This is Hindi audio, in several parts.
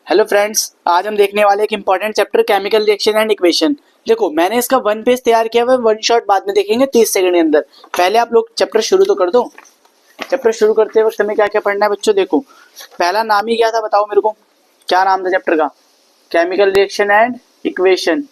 हेलो फ्रेंड्स, आज हम देखने वाले एक important chapter chemical reaction and equation. देखो, मैंने इसका वन पेज तैयार किया हुआ है, वन शॉट बाद में देखेंगे 30 सेकंड के अंदर। पहले आप लोग चैप्टर शुरू तो कर दो। चैप्टर शुरू करते वक्त हमें क्या क्या पढ़ना है बच्चों? देखो, पहला नाम ही क्या था बताओ मेरे को, क्या नाम था चैप्टर का? Chemical reaction and equation.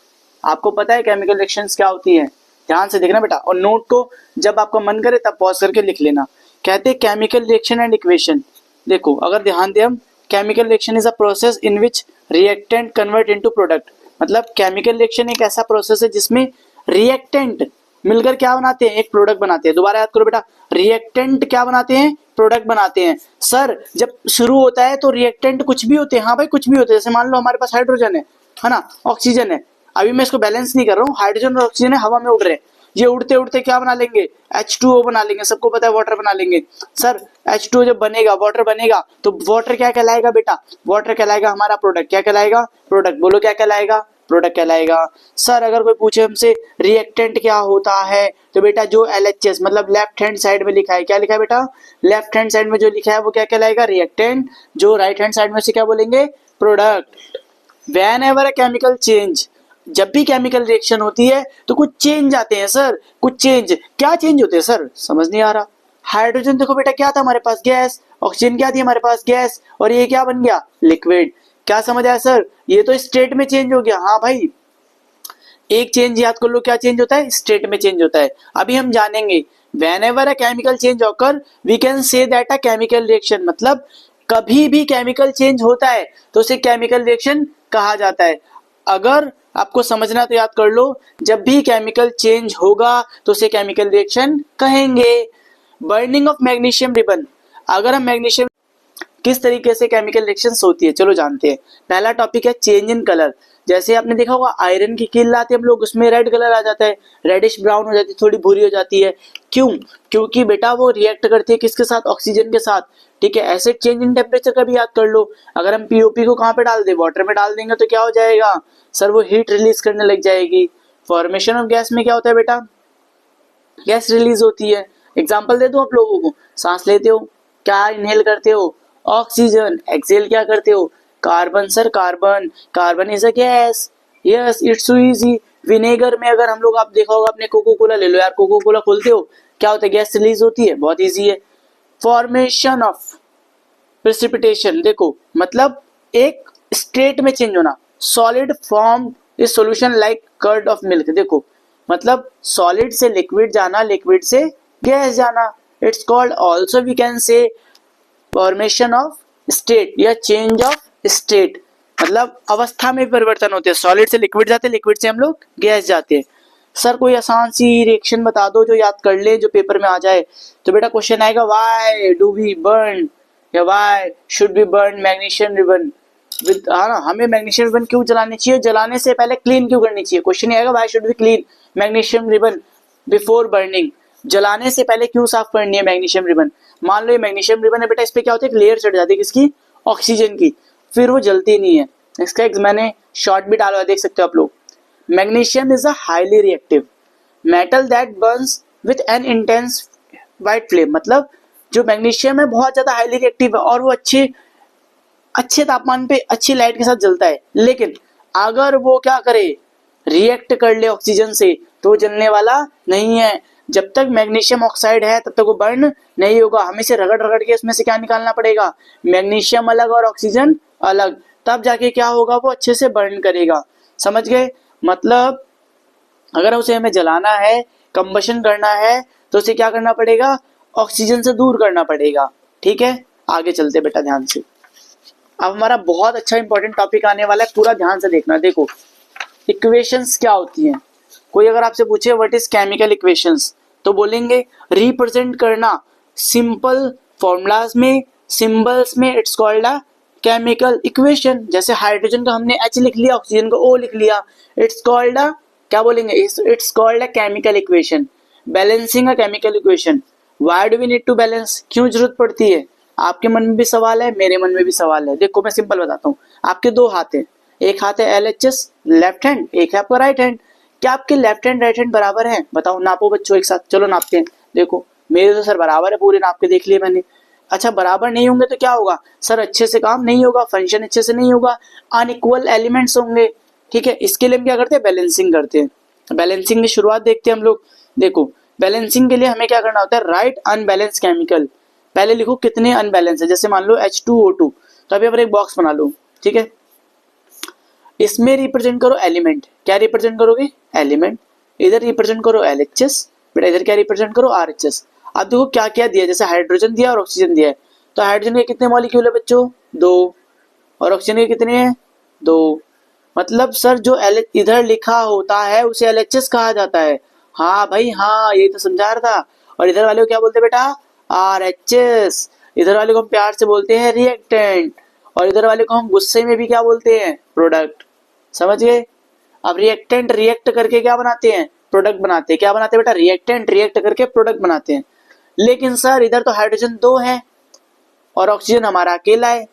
आपको पता है केमिकल रिएक्शंस क्या होती है? ध्यान से देखना बेटा, और नोट को जब आपका मन करे तब पॉज करके लिख लेना। कहते हैं केमिकल रिएक्शन एंड इक्वेशन। देखो, अगर ध्यान दें हम, chemical reaction is a process in which reactant convert into product. मतलब केमिकल रिएक्शन एक ऐसा प्रोसेस है जिसमें रिएक्टेंट मिलकर क्या बनाते हैं? एक प्रोडक्ट बनाते हैं। दोबारा याद करो बेटा, रिएक्टेंट क्या बनाते हैं? प्रोडक्ट बनाते हैं। सर, जब शुरू होता है तो रिएक्टेंट कुछ भी होते हैं। हाँ भाई, कुछ भी होते हैं। जैसे मान लो हमारे पास हाइड्रोजन है ना, ऑक्सीजन है। अभी मैं इसको बैलेंस नहीं कर रहा हूँ, हाइड्रोजन और ऑक्सीजन है, हवा में उड़ रहे हैं। ये उड़ते उड़ते क्या बना लेंगे? H2O बना लेंगे। सबको पता है वाटर बना लेंगे। सर, H2O जब बनेगा, वाटर बनेगा, तो वाटर क्या कहलाएगा बेटा? वाटर कहलाएगा हमारा प्रोडक्ट। क्या कहलाएगा? प्रोडक्ट। बोलो क्या कहलाएगा? प्रोडक्ट कहलाएगा। सर, अगर कोई पूछे हमसे रिएक्टेंट क्या होता है, तो बेटा जो LHS मतलब लेफ्ट हैंड साइड में लिखा है, क्या लिखा है बेटा? लेफ्ट हैंड साइड में जो लिखा है वो क्या कहलाएगा? रिएक्टेंट। जो राइट हैंड साइड में से क्या बोलेंगे? Product. When ever a chemical change, जब भी केमिकल रिएक्शन होती है तो कुछ चेंज आते हैं सर, कुछ चेंज। क्या चेंज होते हैं सर? समझ नहीं आ रहा। हाइड्रोजन देखो बेटा, क्या था हमारे पास? गैस। ऑक्सीजन क्या थी हमारे पास? गैस। और ये क्या बन गया? लिक्विड। क्या समझ आया सर? ये तो स्टेट में चेंज हो गया। हाँ भाई, एक चेंज याद कर लो, क्या चेंज होता है? स्टेट में चेंज होता है। अभी हम जानेंगे whenever a chemical change occur we can say that a chemical reaction. मतलब कभी भी केमिकल चेंज होता है तो उसे केमिकल रिएक्शन कहा जाता है। अगर आपको समझना तो याद कर लो, जब भी केमिकल चेंज होगा तो उसे केमिकल रिएक्शन कहेंगे। Burning of magnesium ribbon. अगर हम मैग्नीशियम किस तरीके से केमिकल रिएक्शंस होती है, चलो जानते हैं। पहला टॉपिक है चेंज इन कलर। जैसे आपने देखा होगा आयरन की कील लाते हैं हम लोग, उसमें रेड कलर आ जाता है, रेडिश ब्राउन हो जाती है, थोड़ी भूरी हो जाती है। क्यों? क्योंकि बेटा वो रिएक्ट करती है किसके साथ? ऑक्सीजन के साथ। ठीक है, ऐसे चेंज इन टेम्परेचर का भी याद कर लो। अगर हम पीओपी को कहाँ पे डाल दे? वाटर में डाल देंगे तो क्या हो जाएगा सर? वो हीट रिलीज करने लग जाएगी। फॉर्मेशन ऑफ गैस में क्या होता है बेटा? गैस रिलीज होती है। एग्जाम्पल दे दो आप लोगों को। सांस लेते हो, क्या इनहेल करते हो? ऑक्सीजन। एक्सेल क्या करते हो? Carbon. Sir, carbon, carbon is a gas. Yes, it's so easy. Vinegar में अगर हम लोग, आप देखा होगा, अपने कोको कोला ले लो यार, कोको कोला खोलते हो, क्या होता है? गैस रिलीज होती है। बहुत इजी है। Formation of precipitation. देखो, मतलब एक स्टेट में चेंज होना। Solid form is solution like curd of milk. देखो, मतलब सॉलिड से लिक्विड जाना, लिक्विड से गैस जाना। It's called also we can say formation of state या चेंज ऑफ स्टेट। मतलब अवस्था में परिवर्तन होते हैं। सॉलिड से लिक्विड जाते हैं, लिक्विड से हम लोग गैस जाते हैं। सर, कोई आसान सी रिएक्शन बता दो जो याद कर ले, जो पेपर में आ जाए। तो बेटा क्वेश्चन आएगा, व्हाई डू वी बर्न या why should be burn magnesium ribbon with, हाँ ना, हमें मैग्नीशियम रिबन क्यों जलानी चाहिए? जलाने से पहले क्लीन क्यों करनी चाहिए? क्वेश्चन आएगा, why should be clean magnesium ribbon before burning. जलाने से पहले क्यों साफ करनी है मैग्नीशियम रिबन? मान लो ये मैग्नीशियम रिबन है बेटा, इस पे क्या होता है? एक लेयर चढ़ जाती है किसकी? ऑक्सीजन की। फिर वो जलती नहीं है। इसका एक मैंने शॉर्ट भी डाला है, देख सकते हो आप लोग। Magnesium is a highly reactive metal that Burns with an intense white flame. मतलब जो मैग्नीशियम है बहुत ज्यादा हाईली रिएक्टिव है और वो अच्छे तापमान पे अच्छी लाइट के साथ जलता है। लेकिन अगर वो क्या करे? रिएक्ट कर ले ऑक्सीजन से, तो वो जलने वाला नहीं है। जब तक मैग्नीशियम ऑक्साइड है तब तक वो बर्न नहीं होगा। हमें से रगड़ रगड़ के उसमें से क्या निकालना पड़ेगा? मैग्नीशियम अलग और ऑक्सीजन अलग, तब जाके क्या होगा? वो अच्छे से बर्न करेगा। समझ गए? मतलब अगर उसे हमें जलाना है, कंबशन करना है, तो उसे क्या करना पड़ेगा? ऑक्सीजन से दूर करना पड़ेगा। ठीक है, आगे चलते बेटा ध्यान से। अब हमारा बहुत अच्छा इंपॉर्टेंट टॉपिक आने वाला है, पूरा ध्यान से देखना। देखो, इक्वेशंस क्या होती हैं? कोई अगर आपसे पूछे व्हाट इज केमिकल इक्वेशंस, तो बोलेंगे रिप्रेजेंट करना सिंपल फॉर्मूलाज में, सिंबल्स में, it's called a chemical equation. जैसे हाइड्रोजन का हमने H लिख लिया, ऑक्सीजन को O लिख लिया, इट्स कॉल्ड अ, क्या बोलेंगे? It's called a chemical equation. Balancing a chemical equation. Why do we need to balance? क्यों जरूरत पड़ती है? आपके मन में भी सवाल है, मेरे मन में भी सवाल है। देखो, मैं सिंपल बताता हूँ। आपके दो हाथ हैं, एक हाथ है LHS लेफ्ट हैंड, एक है आपका राइट हैंड। क्या आपके लेफ्ट हैंड राइट हैंड बराबर है? बताओ, नापो बच्चों एक साथ, चलो नापते हैं। देखो, मेरे तो सर बराबर है पूरे, नाप के देख लिए मैंने। अच्छा बराबर नहीं होंगे तो क्या होगा सर, अच्छे से काम नहीं होगा, फंक्शन अच्छे से नहीं होगा, अनइक्वल एलिमेंट्स होंगे। ठीक है, इसके लिए हम क्या करते हैं, बैलेंसिंग करते हैं। बैलेंसिंग की शुरुआत देखते हैं हम लोग। देखो बैलेंसिंग के लिए हमें क्या करना होता है, राइट अनबैलेंस केमिकल। पहले लिखो कितने अनबैलेंस है, जैसे मान लो H2O2, तो अभी एक बॉक्स बना लो। ठीक है, इसमें रिप्रेजेंट करो एलिमेंट, क्या रिप्रेजेंट करोगे, एलिमेंट। इधर रिप्रेजेंट करो LHS, बेटा इधर क्या रिप्रेजेंट करो RHS। अब देखो क्या क्या दिया, जैसे हाइड्रोजन दिया और ऑक्सीजन दिया है, तो हाइड्रोजन के कितने मॉलिक्यूल है बच्चों, 2, और ऑक्सीजन के कितने हैं, 2। मतलब सर जो इधर लिखा होता है उसे LHS कहा जाता है। हाँ भाई हाँ, ये तो समझा रहा था। और इधर वाले को क्या बोलते हैं बेटा, RHS। इधर वाले को हम प्यार से बोलते हैं रिएक्टेंट, और इधर वाले को हम गुस्से में भी क्या बोलते हैं, प्रोडक्ट। समझ गए। अब रिएक्टेंट रिएक्ट करके क्या बनाते हैं, प्रोडक्ट बनाते हैं। क्या बनाते हैं बेटा, रिएक्टेंट रिएक्ट करके प्रोडक्ट बनाते हैं। लेकिन सर इधर तो हाइड्रोजन 2 है और ऑक्सीजन हमारा अकेला है,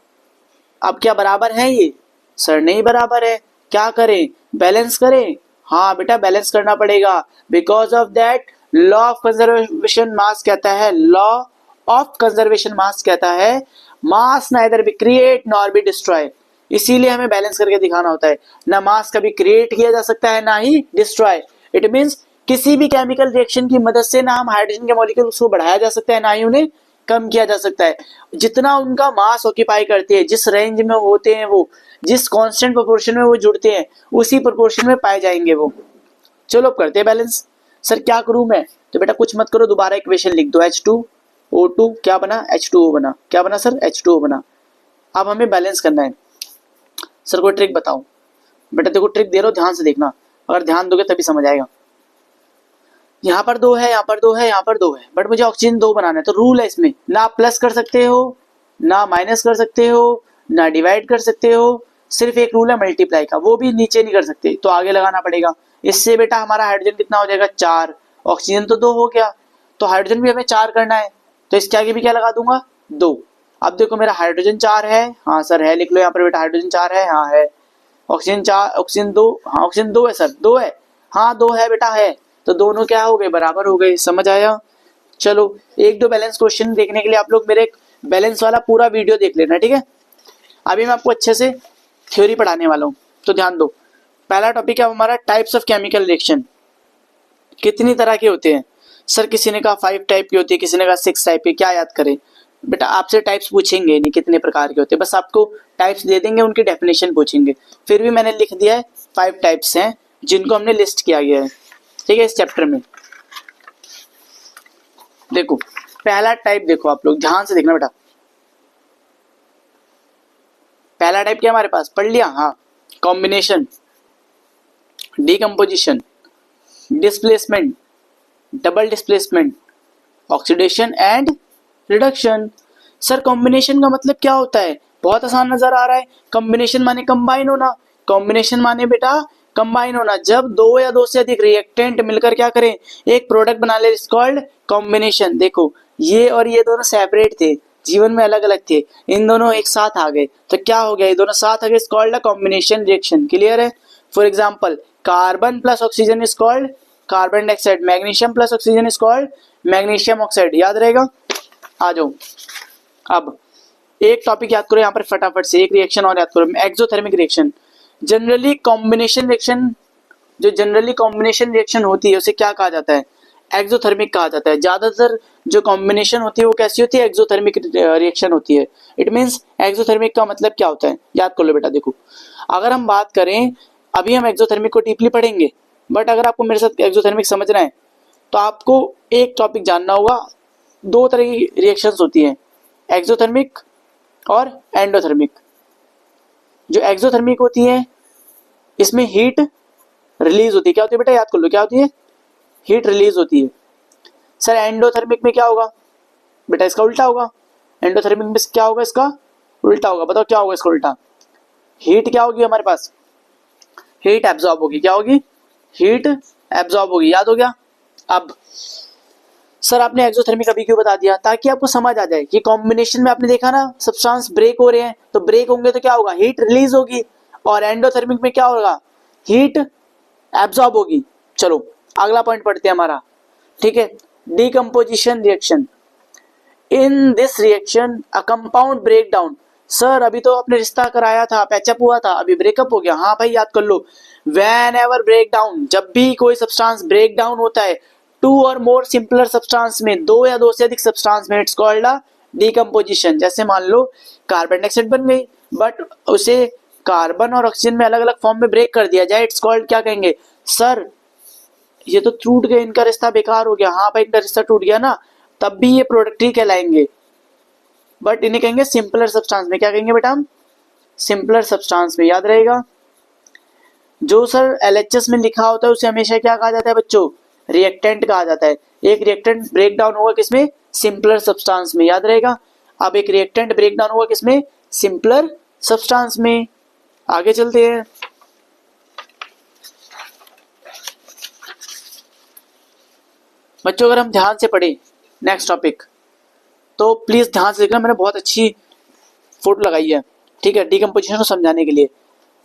अब क्या बराबर है ये, सर नहीं बराबर है। क्या करें, बैलेंस करें। हाँ बेटा बैलेंस करना पड़ेगा, because of that law of conservation mass कहता है, लॉ ऑफ कंजर्वेशन मास कहता है, mass neither be create nor be destroy. इसीलिए हमें बैलेंस करके दिखाना होता है, ना मास कभी क्रिएट किया जा सकता है ना ही डिस्ट्रॉय। इट मींस किसी भी केमिकल रिएक्शन की मदद से ना हम हाइड्रोजन के मॉलिक्यूल्स को बढ़ाया जा सकता है ना ही उन्हें कम किया जा सकता है। जितना उनका मास ऑक्यूपाई करते हैं, जिस रेंज में होते हैं वो, जिस कांस्टेंट प्रोपोर्शन में वो जुड़ते हैं, उसी प्रोपोर्शन में पाए जाएंगे वो। चलो अब करते हैं बैलेंस। सर क्या करूं मैं, तो बेटा कुछ मत करो, दोबारा इक्वेशन लिख दो। H2O2 क्या बना, H2O बना। क्या बना सर, H2O बना। अब हमें बैलेंस करना है। सर कोई ट्रिक बताओ। बेटा देखो ट्रिक दे रहा हूं, ध्यान से देखना, अगर ध्यान दोगे तभी समझ आएगा। यहाँ पर 2 है, यहाँ पर 2 है, यहाँ पर 2 है, बट मुझे ऑक्सीजन 2 बनाना है। तो रूल है इसमें, ना आप प्लस कर सकते हो, ना माइनस कर सकते हो, ना डिवाइड कर सकते हो। सिर्फ एक रूल है मल्टीप्लाई का, वो भी नीचे नहीं कर सकते, तो आगे लगाना पड़ेगा। इससे बेटा हमारा हाइड्रोजन कितना हो जाएगा, 4। ऑक्सीजन तो 2 हो गया, तो हाइड्रोजन भी हमें 4 करना है, तो इसके आगे भी क्या लगा दूंगा, 2। अब देखो मेरा हाइड्रोजन 4 है, हाँ सर है, लिख लो यहाँ पर बेटा हाइड्रोजन 4 है, हाँ है। ऑक्सीजन 4, ऑक्सीजन 2, हाँ ऑक्सीजन 2 है सर, 2 है, हाँ 2 है बेटा है। तो दोनों क्या हो गए, बराबर हो गए। समझ आया। चलो 1-2 बैलेंस क्वेश्चन देखने के लिए आप लोग मेरे बैलेंस वाला पूरा वीडियो देख लेना, ठीक है। अभी मैं आपको अच्छे से थ्योरी पढ़ाने वाला हूँ, तो ध्यान दो। पहला टॉपिक है हमारा टाइप्स ऑफ केमिकल रिएक्शन। कितनी तरह के होते हैं सर, किसी ने कहा 5 टाइप की होती है, किसी ने कहा 6 टाइप की। क्या याद करें बेटा, आपसे टाइप्स पूछेंगे नहीं कितने प्रकार के होते हैं, बस आपको टाइप्स दे देंगे, उनकी डेफिनेशन पूछेंगे। फिर भी मैंने लिख दिया है 5 टाइप्स हैं जिनको हमने लिस्ट किया गया है, ठीक है, इस चैप्टर में। देखो पहला टाइप, देखो आप लोग ध्यान से देखना बेटा। पहला टाइप क्या हमारे पास, पढ़ लिया, हाँ, combination, decomposition, displacement, double displacement, oxidation and reduction. Sir combination का मतलब क्या होता है, बहुत आसान नजर आ रहा है। कॉम्बिनेशन माने कंबाइन होना, कॉम्बिनेशन माने बेटा कंबाइन होना। जब 2 या 2 से अधिक रिएक्टेंट मिलकर क्या करें, एक प्रोडक्ट बना ले, इट्स कॉल्ड कॉम्बिनेशन। देखो ये और ये दोनों सेपरेट थे, जीवन में अलग अलग थे, इन दोनों एक साथ आ गए, तो क्या हो गया, ये दोनों साथ आ गए, it's called a combination reaction. Clear है। For example carbon plus oxygen is called carbon dioxide, magnesium plus oxygen is called magnesium oxide. याद रहेगा। आ जाओ, अब एक टॉपिक याद करो यहाँ पर फटाफट से, एक रिएक्शन और याद करो, exothermic reaction. Generally combination reaction, जो जनरली कॉम्बिनेशन रिएक्शन होती है उसे क्या कहा जाता है, एक्सोथर्मिक कहा जाता है। ज्यादातर जो कॉम्बिनेशन होती है वो कैसी होती है, एक्सोथर्मिक रिएक्शन होती है। इट मींस एक्सोथर्मिक का मतलब क्या होता है, याद कर लो बेटा। देखो अगर हम बात करें, अभी हम एक्सोथर्मिक को डीपली पढ़ेंगे, बट अगर आपको मेरे साथ एक्सोथर्मिक समझना है तो आपको एक टॉपिक जानना होगा। 2 तरह की रिएक्शंस होती हैं, एक्सोथर्मिक और एंडोथर्मिक। जो एक्सोथर्मिक होती है इसमें हीट रिलीज होती है, क्या होती है बेटा, याद कर लो, क्या होती है, हीट रिलीज होती है। सर एंडोथर्मिक में क्या होगा बेटा, इसका उल्टा होगा। एंडोथर्मिक में क्या होगा, इसका उल्टा होगा। बताओ क्या होगा इसका उल्टा, हीट क्या होगी हमारे पास, हीट एब्जॉर्ब होगी। क्या होगी, हीट एब्जॉर्ब होगी। याद हो गया। अब सर आपने एक्सोथर्मिक अभी क्यों बता दिया, ताकि आपको समझ आ जाए कि कॉम्बिनेशन में आपने देखा ना सब्सटेंस ब्रेक हो रहे हैं, तो ब्रेक होंगे तो क्या होगा, हीट रिलीज होगी, और एंडोथर्मिक में क्या होगा, हीट एब्जॉर्ब होगी। चलो अगला पॉइंट पढ़ते हैं हमारा, ठीक है, decomposition reaction. In this reaction a compound break down. Sir अभी तो आपने रिश्ता कराया था, पैचअप हुआ था, अभी ब्रेकअप हो गया। हाँ भाई याद कर लो, व्हेन एवर ब्रेक डाउन, जब भी कोई सब्सटेंस ब्रेक डाउन होता है टू और मोर सिंपलर सब्सटेंस में, दो या दो से अधिक सब्सटेंस में, इट्स कॉल्ड अ डीकम्पोजिशन। जैसे मान लो कार्बन डाइऑक्साइड बन गई बट उसे कार्बन और ऑक्सीजन में अलग अलग फॉर्म में ब्रेक कर दिया जाए, इट्स कॉल्ड, क्या कहेंगे सर ये तो टूट गए, इनका रिश्ता बेकार हो गया। हाँ भाई इनका रिश्ता टूट गया ना, तब भी ये प्रोडक्ट ही कहलाएंगे, बट इन्हें कहेंगे सिंपलर सब्सटेंस में। क्या कहेंगे बेटा हम? सिंपलर सब्सटेंस में, याद रहेगा। जो सर एलएचएस में लिखा होता है उसे हमेशा क्या कहा जाता है बच्चों? रिएक्टेंट कहा जाता है। एक रिएक्टेंट ब्रेक डाउन होगा किसमें? सिंपलर सब्सटेंस में, याद रहेगा। अब एक रिएक्टेंट ब्रेक डाउन होगा किसमें? सिंपलर सब्सटेंस में। आगे चलते हैं। बच्चों अगर हम ध्यान से पढ़े नेक्स्ट टॉपिक तो प्लीज ध्यान से देखना, मैंने बहुत अच्छी फोटो लगाई है, ठीक है, डीकम्पोजिशन को समझाने के लिए।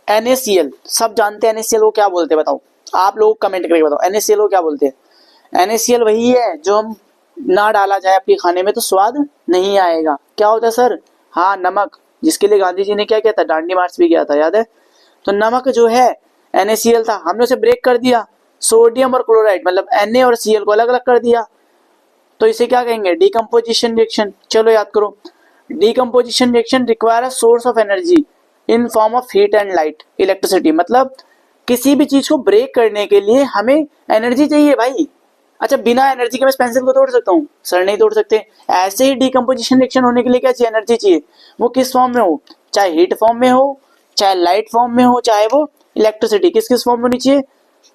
NaCl, सब जानते हैं NaCl को क्या बोलते हैं बताओ? आप लोग कमेंट करके बताओ NaCl को क्या बोलते हैं? NaCl वही है जो हम ना डाला जाए आपके खाने में तो स्वाद नहीं आएगा। क्या होता है सर? हाँ नमक, जिसके लिए गांधी जी ने क्या किया था? डांडी मार्च भी किया था, याद है। तो नमक जो है NaCl था, हमने उसे ब्रेक कर दिया, सोडियम और क्लोराइड मतलब Na और Cl को अलग अलग कर दिया, तो इसे क्या कहेंगे? Decomposition reaction. चलो याद करो, decomposition reaction require a source of energy in form of heat and light, electricity. मतलब किसी भी चीज को ब्रेक करने के लिए हमें एनर्जी चाहिए भाई। अच्छा बिना एनर्जी के मैं पेंसिल को तोड़ सकता हूँ? सर नहीं तोड़ सकते। ऐसे ही डीकम्पोजिशन रिएक्शन होने के लिए क्या चाहिए? एनर्जी चाहिए। वो किस फॉर्म में हो? चाहे हीट फॉर्म में हो, चाहे लाइट फॉर्म में हो, चाहे वो इलेक्ट्रिसिटी, किस किस फॉर्म में होनी चाहिए?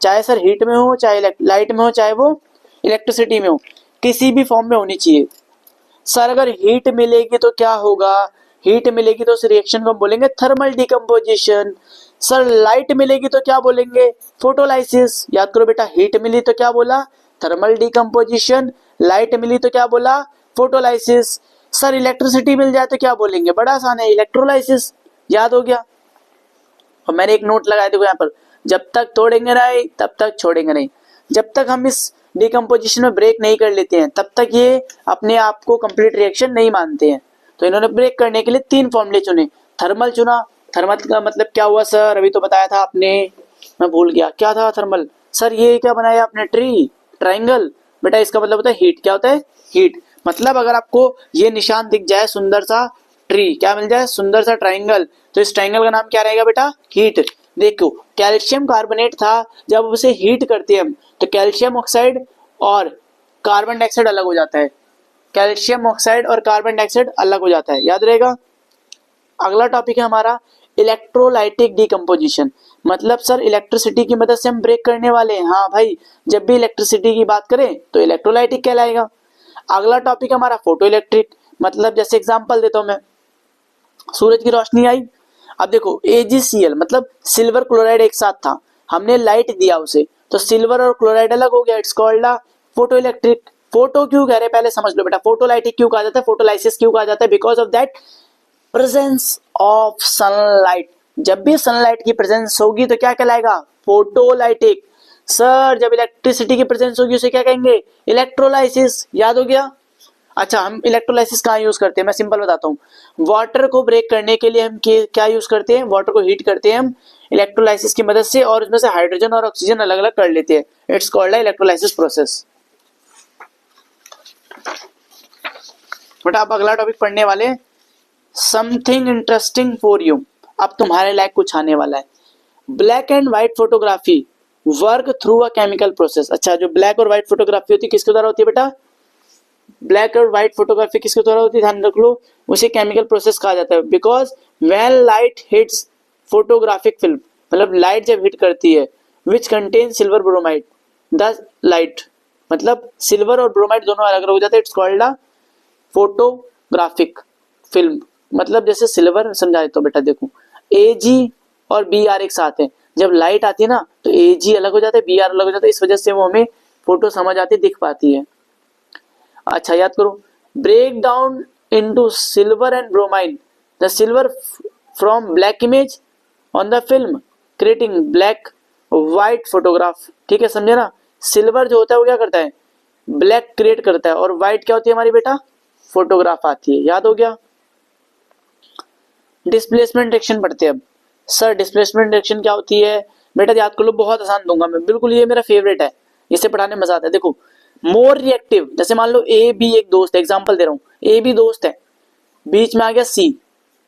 चाहे सर हीट में हो, चाहे लाइट में हो, चाहे वो इलेक्ट्रिसिटी में हो, किसी भी फॉर्म में होनी चाहिए। सर अगर हीट मिलेगी तो क्या होगा? हीट मिलेगी तो उस रिएक्शन को हम बोलेंगे थर्मल डीकम्पोजिशन। सर लाइट मिलेगी तो क्या बोलेंगे? फोटोलाइसिस। याद करो बेटा, हीट मिली तो क्या बोला? Thermal decomposition. लाइट मिली तो क्या बोला? फोटोलाइसिस। सर इलेक्ट्रिसिटी मिल जाए तो क्या बोलेंगे? बड़ा आसान है, इलेक्ट्रोलाइसिस। याद हो गया। और मैंने एक नोट लगाया देखो यहाँ पर, जब तक तोड़ेंगे नहीं तब तक छोड़ेंगे नहीं। जब तक हम इस डीकम्पोजिशन में ब्रेक नहीं कर लेते हैं तब तक ये अपने आप को कंप्लीट रिएक्शन नहीं मानते हैं। तो इन्होंने ब्रेक करने के लिए तीन फॉर्मूले चुने। थर्मल चुना। थर्मल का मतलब क्या हुआ सर? अभी तो बताया था आपने, मैं भूल गया। क्या था थर्मल? सर ये क्या बनाया आपने? Tree, triangle. बेटा इसका मतलब होता है हीट। क्या होता है? हीट। मतलब अगर आपको ये निशान दिख जाए सुंदर सा ट्री, क्या मिल जाए? सुंदर सा ट्राइंगल, तो इस ट्राइंगल का नाम क्या रहेगा बेटा? हीट। देखो कैल्शियम कार्बोनेट था, जब उसे हीट करते हैं हम तो कैल्शियम ऑक्साइड और कार्बन डाइऑक्साइड अलग हो जाता है। कैल्शियम ऑक्साइड और कार्बन डाइऑक्साइड अलग हो जाता है, याद रहेगा। अगला टॉपिक है हमारा इलेक्ट्रोलाइटिक डीकम्पोजिशन। मतलब सर इलेक्ट्रिसिटी की मदद से हम ब्रेक करने वाले हैं। हाँ भाई, जब भी इलेक्ट्रिसिटी की बात करें तो इलेक्ट्रोलाइटिक कहलाएगा। अगला टॉपिक हमारा फोटो इलेक्ट्रिक। मतलब जैसे एग्जांपल देता हूं मैं, सूरज की रोशनी आई, अब देखो AgCl मतलब सिल्वर क्लोराइड एक साथ था, हमने लाइट दिया उसे तो सिल्वर और क्लोराइड अलग हो गया, it's called a photo electric. Photo क्यों कह रहे हैं पहले समझ लो बेटा। फोटोलाइटिक क्यों कहा जाता है? फोटोलाइसिस क्यों कहा जाता है? Because of that presence of sunlight. जब भी सनलाइट की प्रेजेंस होगी तो क्या कहलाएगा? फोटोलाइटिक। सर जब इलेक्ट्रिसिटी की प्रेजेंस होगी उसे क्या कहेंगे? इलेक्ट्रोलाइसिस। याद हो गया। अच्छा हम इलेक्ट्रोलाइसिस कहाँ यूज करते हैं? मैं सिंपल बताता हूँ। वाटर को ब्रेक करने के लिए हम क्या यूज करते हैं? वाटर को हीट करते हैं हम इलेक्ट्रोलाइसिस की मदद से, और उसमें से हाइड्रोजन और ऑक्सीजन अलग अलग कर लेते हैं। It's called electrolysis process. But आप अगला टॉपिक पढ़ने वाले समथिंग इंटरेस्टिंग फॉर यू। अब तुम्हारे लायक कुछ आने वाला है। Black and white photography work through a chemical process. अच्छा जो ब्लैक और व्हाइट फोटोग्राफी होती है किसके द्वारा होती है बेटा? ब्लैक और व्हाइट फोटोग्राफी किसके द्वारा होती है? ध्यान रख लो, उसे केमिकल प्रोसेस कहा जाता है। Because when light hits photographic film, मतलब लाइट जब हिट करती है which contain silver bromide, the light मतलब सिल्वर और ब्रोमाइड दोनों अलग अलग हो जाते हैं। It's called a photographic film. मतलब जैसे सिल्वर समझा देता हूं बेटा, देखो Ag और Br एक साथ है, जब लाइट आती है ना तो Ag अलग हो जाता है, Br अलग हो जाता है, इस वजह से वो हमें फोटो समझ आती, दिख पाती है। अच्छा याद करो, break down into silver and bromine the silver from black image on the film creating black white photograph. ठीक है समझे ना। सिल्वर जो होता है वो क्या करता है? ब्लैक क्रिएट करता है, और व्हाइट क्या होती है हमारी बेटा? फोटोग्राफ आती है। याद हो गया। डिस्प्लेसमेंट डायरेक्शन पढ़ते हैं अब। सर डिस्प्लेसमेंट डायरेक्शन क्या होती है बेटा? याद कर लो, बहुत आसान दूंगा मैं, बिल्कुल ये मेरा फेवरेट है, इसे पढ़ाने में मजा आता है। देखो मोर रिएक्टिव, जैसे मान लो ए बी एक दोस्त है, एग्जांपल दे रहा हूँ, ए बी दोस्त है, बीच में आ गया सी।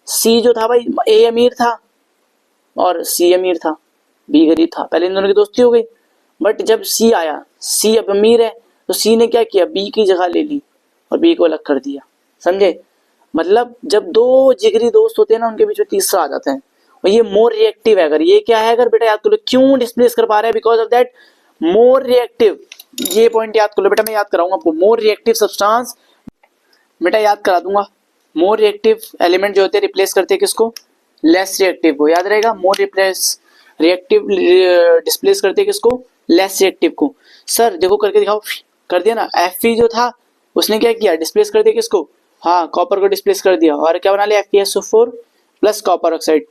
सी जो था भाई, ए अमीर था और सी अमीर था, बी गरीब था, पहले इन दोनों की दोस्ती हो गई। बट जब सी आया, सी अब अमीर है, तो सी ने क्या किया, बी की जगह ले ली और बी को अलग कर दिया। समझे? मतलब जब दो जिगरी दोस्त होते हैं ना, उनके बीच में तीसरा आ जाता है, और ये मोर रिएक्टिव है। अगर ये क्या है, अगर बेटा याद कर लो, क्यों डिस्प्लेस कर पा रहा है? Because of that more reactive. ये पॉइंट याद कर लो बेटा, मैं याद कराऊंगा आपको। मोर रिएक्टिव सब्सटेंस बेटा याद करा दूंगा। मोर रिएक्टिव एलिमेंट जो होते हैं रिप्लेस करते हैं किसको? लेस रिएक्टिव को। याद रहेगा, मोर रिएक्टिव डिस्प्लेस करते हैं किसको? लेस रिएक्टिव को। सर देखो करके दिखाओ। कर दिया ना। Fe जो था उसने क्या किया, डिस्प्लेस कर दिया किसको? हाँ, कॉपर को डिस्प्लेस कर दिया, और क्या बना लिया, FeSO4 plus copper oxide.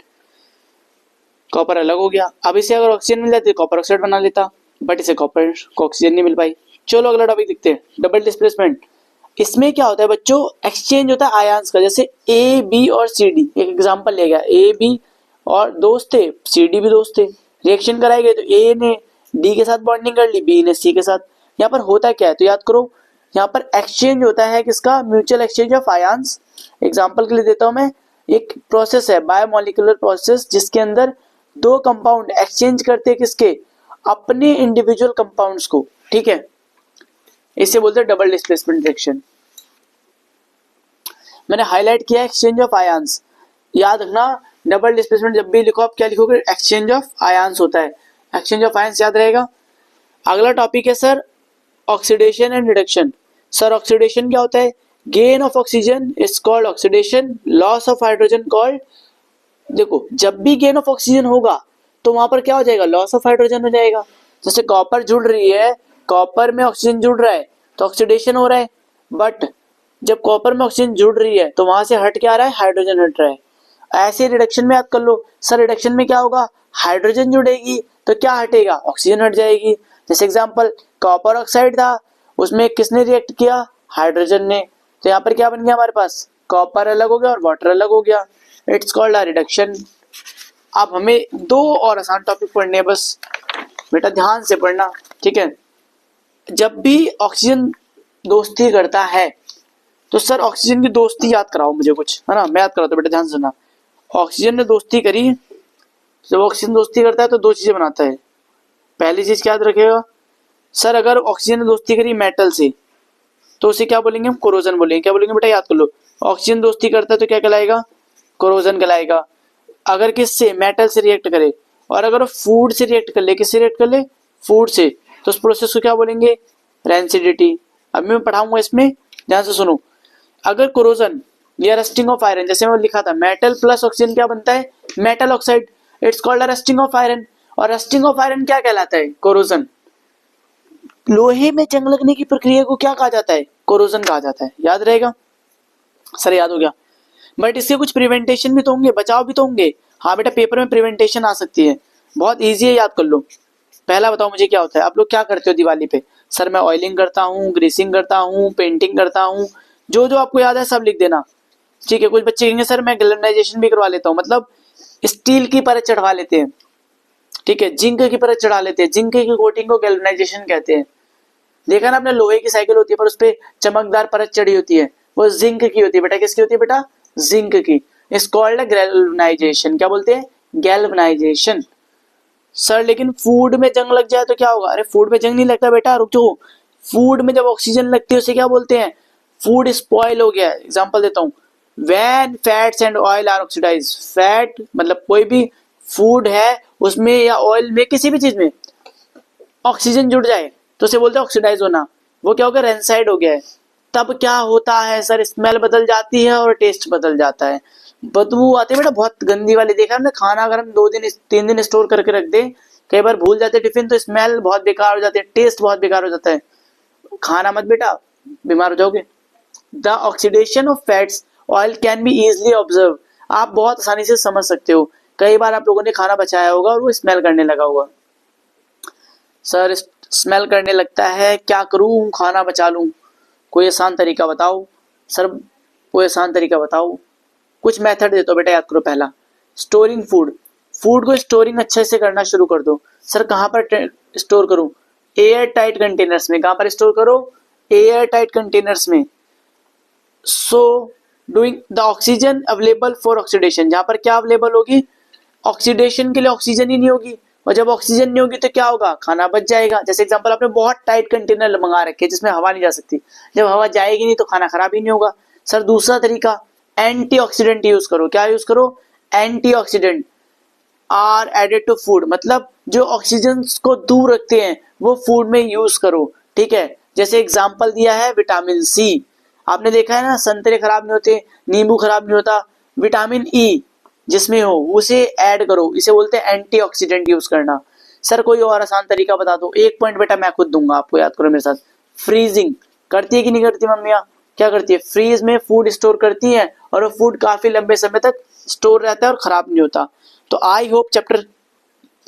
Copper अलग हो गया। अब इसे अगर ऑक्सीजन मिल जाती तो कॉपर ऑक्साइड बना लेता, बट इसे कॉपर को ऑक्सीजन नहीं मिल पाई। चलो अगला टॉपिक देखते हैं, डबल डिस्प्लेसमेंट। इसमें क्या होता है बच्चों, एक्सचेंज होता है आयंस का। जैसे ए बी और सी डी, एक एग्जांपल ले गया, ए बी और दोस्त थे, सी डी भी दोस्त थे, रिएक्शन कराए गए, तो ए ने डी के साथ बॉन्डिंग कर ली, बी ने सी के साथ। यहाँ पर होता क्या है, तो याद करो, यहाँ पर एक्सचेंज होता है किसका? Mutual exchange of ions. Example के लिए देता हूं मैं, एक प्रोसेस है बायोमोलिकुलर प्रोसेस, जिसके अंदर दो कंपाउंड एक्सचेंज करते हैं किसके? अपने इंडिविजुअल कंपाउंड्स को। ठीक है, इसे बोलते हैं डबल डिस्प्लेसमेंट रिएक्शन। मैंने हाईलाइट किया एक्सचेंज ऑफ आयंस। याद रखना, डबल डिस्प्लेसमेंट जब भी लिखो आप क्या लिखोगे? एक्सचेंज ऑफ आयंस होता है। एक्सचेंज ऑफ आयंस याद रहेगा। अगला टॉपिक है sir oxidation and reduction. Sir oxidation क्या होता है? Gain of oxygen is called oxidation, loss of hydrogen called. देखो जब भी गेन ऑफ ऑक्सीजन होगा तो वहां पर क्या हो जाएगा? लॉस ऑफ हाइड्रोजन हो जाएगा। जैसे कॉपर जुड़ रही है, कॉपर में ऑक्सीजन जुड़ रहा है तो ऑक्सीडेशन हो रहा है, बट जब कॉपर में ऑक्सीजन जुड़ रही है तो वहां से हट के आ रहा है, हाइड्रोजन हट रहा है। ऐसे रिडक्शन में याद कर लो। सर रिडक्शन में क्या होगा? हाइड्रोजन जुड़ेगी तो क्या हटेगा? ऑक्सीजन हट जाएगी। जैसे एग्जांपल कॉपर ऑक्साइड था, उसमें किसने रिएक्ट किया? हाइड्रोजन ने। तो यहाँ पर क्या बन गया हमारे पास? कॉपर अलग हो गया और वाटर अलग हो गया। It's called a reduction. अब हमें दो और आसान टॉपिक पढ़ने हैं बस, बेटा ध्यान से पढ़ना। ठीक है, जब भी ऑक्सीजन दोस्ती करता है तो सर ऑक्सीजन की दोस्ती याद कराओ मुझे कुछ, है ना? मैं याद कराता हूं, बेटा ध्यान सुनना। ऑक्सीजन ने दोस्ती करी, जब ऑक्सीजन दोस्ती करता है तो दो चीजें बनाता है। पहली चीज क्या याद रखेगा सर, अगर ऑक्सीजन ने दोस्ती करी मेटल से तो उसे क्या बोलेंगे हम? कोरोजन बोलेंगे। क्या बोलेंगे बेटा? याद कर लो। ऑक्सीजन दोस्ती करता है तो क्या कहलाएगा? कोरोजन कहलाएगा। अगर किससे? मेटल से रिएक्ट करे, और अगर फूड से रिएक्ट कर ले, किससे रिएक्ट कर ले? फूड से, तो उस प्रोसेस को क्या बोलेंगे? रेंसिडिटी। अब मैं पढ़ाऊंगा इसमें, ध्यान से सुनो। अगर कोरोजन या रस्टिंग ऑफ आयरन, जैसे मैं लिखा था मेटल प्लस ऑक्सीजन क्या बनता है? Metal oxide. It's called a rusting of iron. और रस्टिंग ऑफ आयरन क्या कहलाता है? कोरोजन। लोहे में जंग लगने की प्रक्रिया को क्या कहा जाता है? कोरोजन कहा जाता है। याद रहेगा सर? याद हो गया। बट इसके कुछ प्रिवेंटेशन भी तो होंगे, बचाव भी तो होंगे। हाँ बेटा, पेपर में प्रिवेंटेशन आ सकती है, बहुत इजी है, याद कर लो। पहला बताओ मुझे क्या होता है? आप लोग क्या करते हो दिवाली पे? सर मैं ऑयलिंग करता हूँ, ग्रीसिंग करता हूँ, पेंटिंग करता हूँ। जो जो आपको याद है सब लिख देना। ठीक है, कुछ बच्चे कहेंगे सर मैं गैल्वेनाइजेशन भी करवा लेता हूँ, मतलब स्टील की परत चढ़वा लेते हैं। ठीक है, जिंक की परत चढ़ा लेते हैं, जिंक की कोटिंग को गैल्वेनाइजेशन कहते हैं। देखा ना आपने, लोहे की साइकिल होती है पर उस पर चमकदार परत चढ़ी होती है, वो जिंक की होती है बेटा। किसकी होती है बेटा? जिंक की। इस कॉल्ड गैल्वेनाइजेशन। क्या बोलते हैं? गैल्वेनाइजेशन। सर लेकिन फूड में जंग लग जाए तो क्या होगा? अरे फूड में जंग नहीं लगता बेटा, रुक जाओ। फूड में जब ऑक्सीजन लगती है उसे क्या बोलते हैं? फूड स्पॉइल हो गया। एग्जांपल देता हूँ, when fats and oil are oxidize. Fat मतलब कोई भी फूड है उसमें या ऑयल में, किसी भी चीज में ऑक्सीजन जुड़ जाए तो उसे बोलते हैं ऑक्सीडाइज होना। वो क्या हो गया? रेंसाइड हो गया है। तब क्या होता है सर? स्मेल बदल जाती है और टेस्ट बदल जाता है, बदबू आती है बेटा, बहुत गंदी वाली। देखा हमने, खाना अगर हम 2 दिन 3 दिन स्टोर करके रख दे, कई बार भूल जाते टिफिन, तो स्मेल बहुत बेकार हो जाती है, टेस्ट बहुत बेकार हो जाता है। खाना मत बेटा, बीमार हो जाओगे। The oxidation of fats oil can be easily observe. आप बहुत आसानी से समझ सकते हो। कई बार आप लोगों ने खाना बचाया होगा और वो स्मेल करने लगा होगा। सर स्मेल करने लगता है, क्या करूं? खाना बचा लूं, कोई आसान तरीका बताओ। सर कोई आसान तरीका बताओ, कुछ मेथड दे दो बेटा, याद करो। पहला, स्टोरिंग फूड, फूड को स्टोरिंग अच्छे से करना शुरू कर दो। सर कहाँ पर स्टोर करूँ? एयर टाइट कंटेनर्स में। कहाँ पर स्टोर करो? एयर टाइट कंटेनर्स में। So doing the oxygen available for oxidation, जहाँ पर क्या अवेलेबल होगी? ऑक्सीडेशन के लिए ऑक्सीजन ही नहीं होगी, और जब ऑक्सीजन नहीं होगी तो क्या होगा? खाना बच जाएगा। जैसे एग्जांपल, आपने बहुत टाइट कंटेनर मंगा रखे जिसमें हवा नहीं जा सकती, जब हवा जाएगी नहीं तो खाना खराब ही नहीं होगा। सर दूसरा तरीका, एंटीऑक्सीडेंट यूज करो। क्या यूज करो? Antioxidant are added to food, मतलब जो ऑक्सीजन को दूर रखते हैं वो फूड में यूज करो। ठीक है, जैसे एग्जांपल दिया है विटामिन सी। आपने देखा है ना, संतरे खराब नहीं होते, नींबू खराब नहीं होता, विटामिन ई जिसमें हो उसे ऐड करो, इसे बोलते हैं एंटीऑक्सीडेंट यूज करना। सर कोई और आसान तरीका बता दो। एक पॉइंट बेटा मैं खुद दूंगा आपको, याद करो मेरे साथ। फ्रीजिंग करती है कि नहीं करती मम्मियाँ? क्या करती है? फ्रीज में फूड स्टोर करती है, और वो फूड काफी लंबे समय तक स्टोर रहता है और खराब नहीं होता। तो आई होप चैप्टर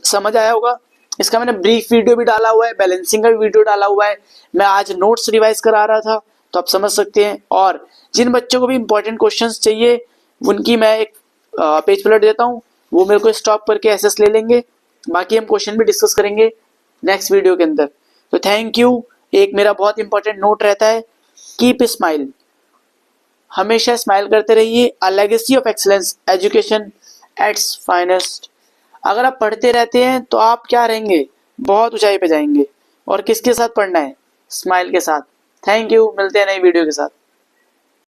समझ आया होगा। इसका मैंने ब्रीफ वीडियो भी डाला हुआ है, बैलेंसिंग का भी वीडियो डाला हुआ है। मैं आज नोट्स रिवाइज करा रहा था, तो आप समझ सकते हैं। और जिन बच्चों को भी इंपॉर्टेंट क्वेश्चंस चाहिए उनकी मैं एक पेज पलट देता हूँ, वो मेरे को स्टॉप करके एसएस ले लेंगे। बाकी हम क्वेश्चन भी डिस्कस करेंगे नेक्स्ट वीडियो के अंदर। तो थैंक यू। एक मेरा बहुत इंपॉर्टेंट नोट रहता है, कीप स्माइल, हमेशा स्माइल करते रहिए। A legacy of excellence education at its finest. अगर आप पढ़ते रहते हैं तो आप क्या रहेंगे? बहुत ऊंचाई पे जाएंगे। और किसके साथ पढ़ना है? स्माइल के साथ। थैंक यू, मिलते हैं नई वीडियो के साथ।